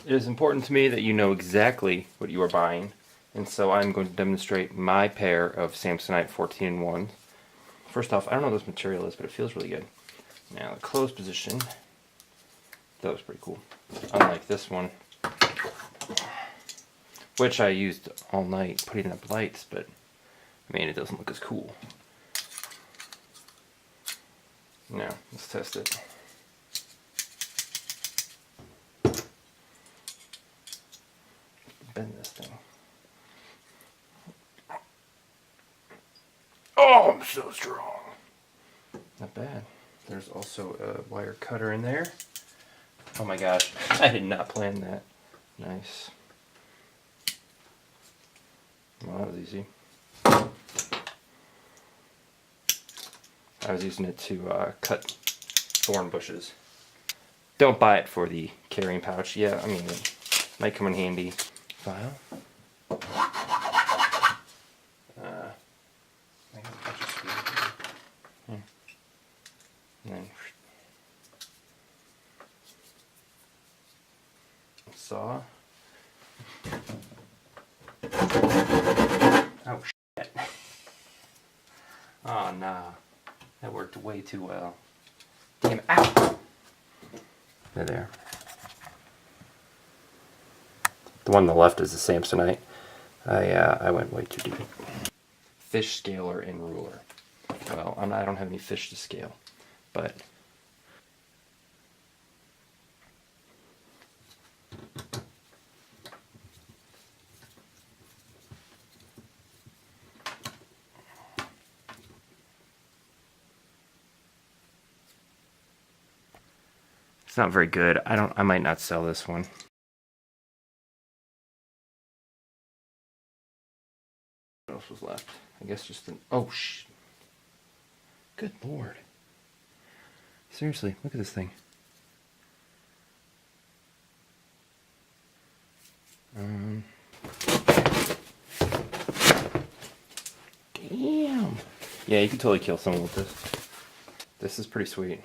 It is important to me that you know exactly what you are buying, and so I'm going to demonstrate my pair of Samsonite 14-in-1. First off, I don't know what this material is, but it feels really good. Now, the closed position, that was pretty cool. Unlike this one, which I used all night putting up lights, but I mean, it doesn't look as cool. Now, let's test it. Bend this thing. Oh, I'm so strong. Not bad. There's also a wire cutter in there. Oh my gosh, I did not plan that. Nice. Well, that was easy. I was using it to cut thorn bushes. Don't buy it for the carrying pouch. Yeah, I mean, it might come in handy. File. I got a bunch of screws here. And then saw. Oh shit. Oh nah. That worked way too well. Damn it. Ow! There. The one on the left is the Samsonite. I went way too deep. Fish scaler and ruler. Well, I don't have any fish to scale, but it's not very good. I might not sell this one. What else was left? I guess just an, oh shh. Good lord. Seriously, look at this thing. Damn. Yeah, you can totally kill someone with this. This is pretty sweet.